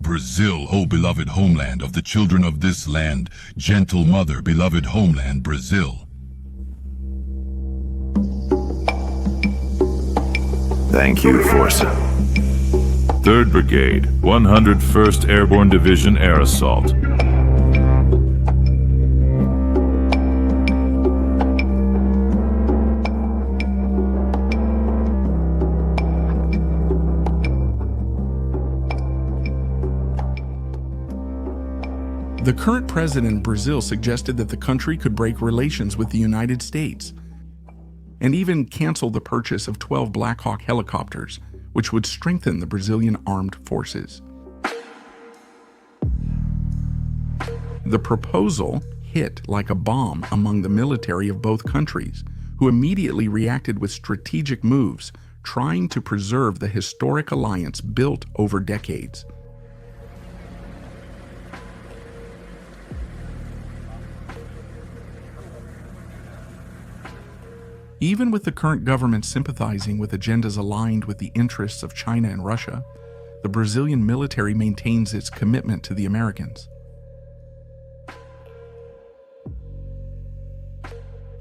Brazil, O beloved homeland of the children of this land, gentle mother, beloved homeland, Brazil. Thank you, Forza. 3rd Brigade, 101st Airborne Division Air Assault. The current president of Brazil suggested that the country could break relations with the United States and even cancel the purchase of 12 Black Hawk helicopters, which would strengthen the Brazilian armed forces. The proposal hit like a bomb among the military of both countries, who immediately reacted with strategic moves, trying to preserve the historic alliance built over decades. Even with the current government sympathizing with agendas aligned with the interests of China and Russia, the Brazilian military maintains its commitment to the Americans.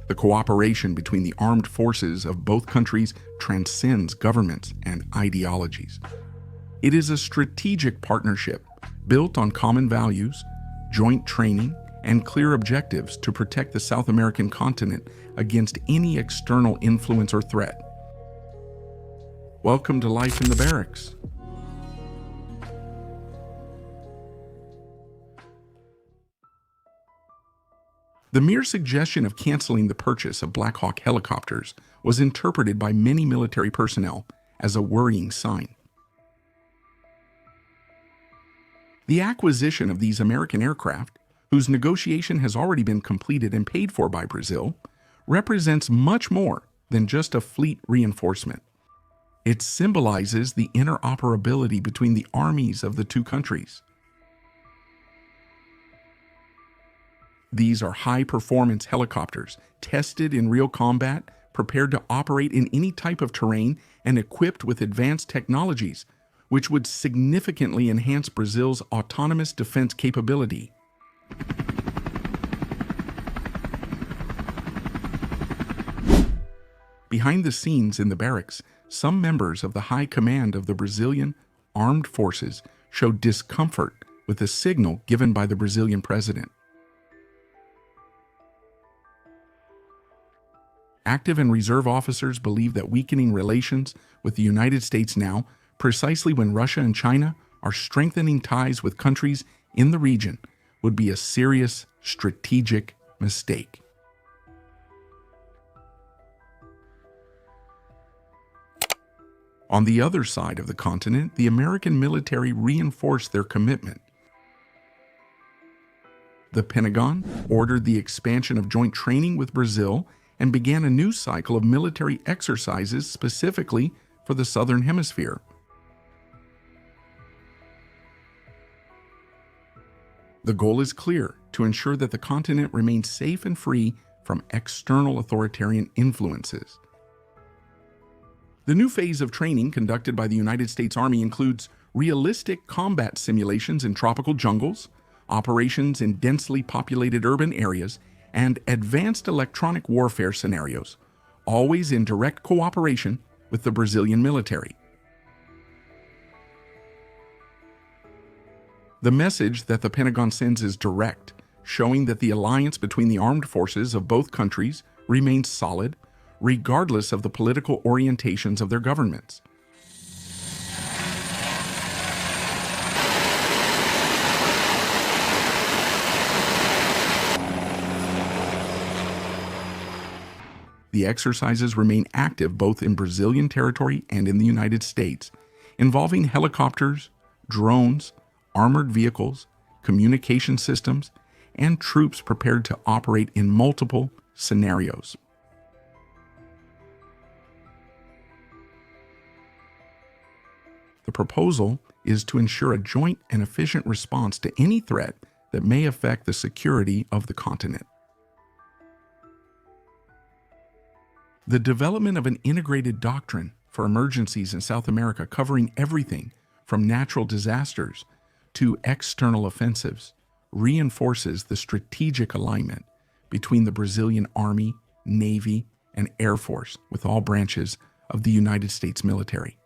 The cooperation between the armed forces of both countries transcends governments and ideologies. It is a strategic partnership built on common values, joint training, and clear objectives to protect the South American continent against any external influence or threat. Welcome to life in the barracks. The mere suggestion of canceling the purchase of Black Hawk helicopters was interpreted by many military personnel as a worrying sign. The acquisition of these American aircraft, whose negotiation has already been completed and paid for by Brazil, represents much more than just a fleet reinforcement. It symbolizes the interoperability between the armies of the two countries. These are high-performance helicopters, tested in real combat, prepared to operate in any type of terrain, and equipped with advanced technologies, which would significantly enhance Brazil's autonomous defense capability. Behind the scenes in the barracks, some members of the high command of the Brazilian armed forces showed discomfort with the signal given by the Brazilian president. Active and reserve officers believe that weakening relations with the United States now, precisely when Russia and China are strengthening ties with countries in the region, would be a serious strategic mistake. On the other side of the continent, the American military reinforced their commitment. The Pentagon ordered the expansion of joint training with Brazil and began a new cycle of military exercises specifically for the Southern Hemisphere. The goal is clear: to ensure that the continent remains safe and free from external authoritarian influences. The new phase of training conducted by the United States Army includes realistic combat simulations in tropical jungles, operations in densely populated urban areas, and advanced electronic warfare scenarios, always in direct cooperation with the Brazilian military. The message that the Pentagon sends is direct, showing that the alliance between the armed forces of both countries remains solid, regardless of the political orientations of their governments. The exercises remain active both in Brazilian territory and in the United States, involving helicopters, drones, armored vehicles, communication systems, and troops prepared to operate in multiple scenarios. The proposal is to ensure a joint and efficient response to any threat that may affect the security of the continent. The development of an integrated doctrine for emergencies in South America, covering everything from natural disasters to external offensives reinforces the strategic alignment between the Brazilian Army, Navy, and Air Force with all branches of the United States military.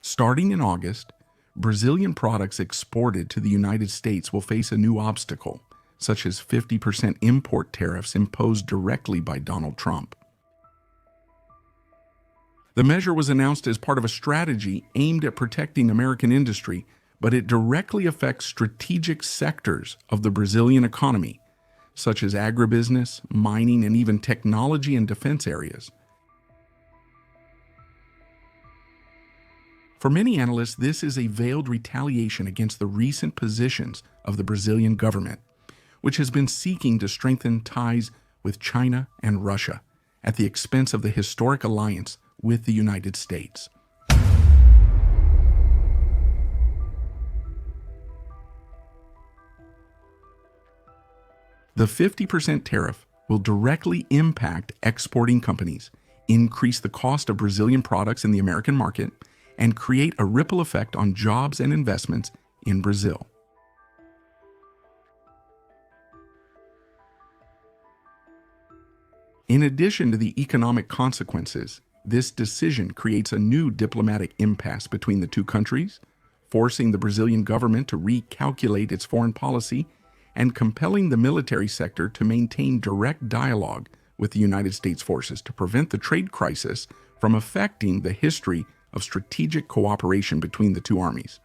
Starting in August, Brazilian products exported to the United States will face a new obstacle, such as 50% import tariffs imposed directly by Donald Trump. The measure was announced as part of a strategy aimed at protecting American industry, but it directly affects strategic sectors of the Brazilian economy, such as agribusiness, mining, and even technology and defense areas. For many analysts, this is a veiled retaliation against the recent positions of the Brazilian government, which has been seeking to strengthen ties with China and Russia at the expense of the historic alliance with the United States. The 50% tariff will directly impact exporting companies, increase the cost of Brazilian products in the American market, and create a ripple effect on jobs and investments in Brazil. In addition to the economic consequences, this decision creates a new diplomatic impasse between the two countries, forcing the Brazilian government to recalculate its foreign policy and compelling the military sector to maintain direct dialogue with the United States forces to prevent the trade crisis from affecting the history of strategic cooperation between the two armies.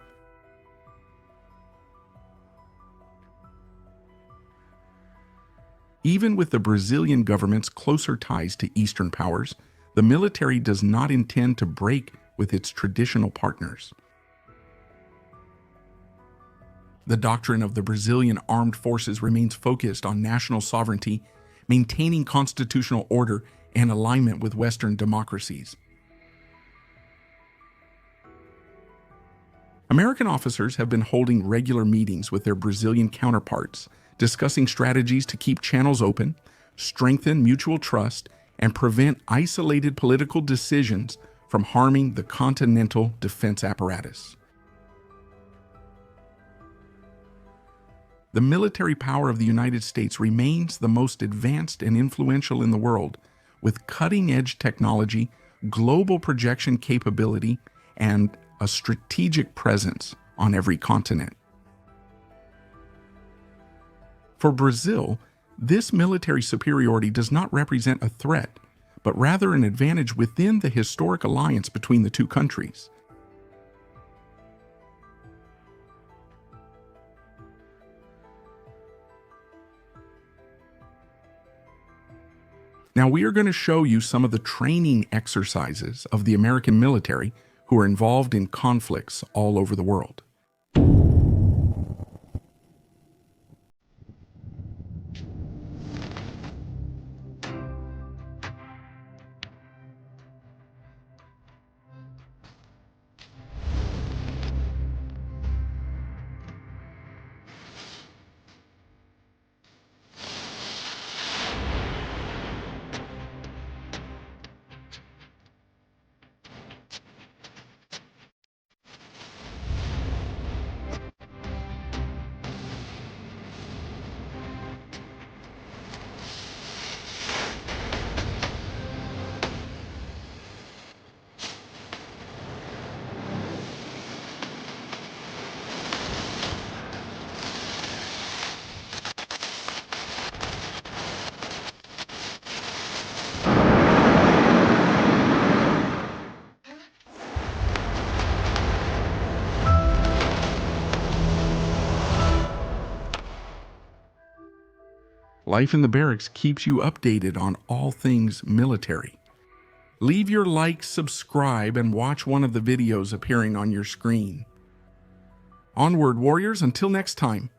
Even with the Brazilian government's closer ties to Eastern powers, the military does not intend to break with its traditional partners. The doctrine of the Brazilian armed forces remains focused on national sovereignty, maintaining constitutional order and alignment with Western democracies. American officers have been holding regular meetings with their Brazilian counterparts, discussing strategies to keep channels open, strengthen mutual trust, and prevent isolated political decisions from harming the continental defense apparatus. The military power of the United States remains the most advanced and influential in the world, with cutting-edge technology, global projection capability, and a strategic presence on every continent. For Brazil, this military superiority does not represent a threat, but rather an advantage within the historic alliance between the two countries. Now we are going to show you some of the training exercises of the American military who are involved in conflicts all over the world. Life in the Barracks keeps you updated on all things military. Leave your like, subscribe, and watch one of the videos appearing on your screen. Onward, warriors, until next time.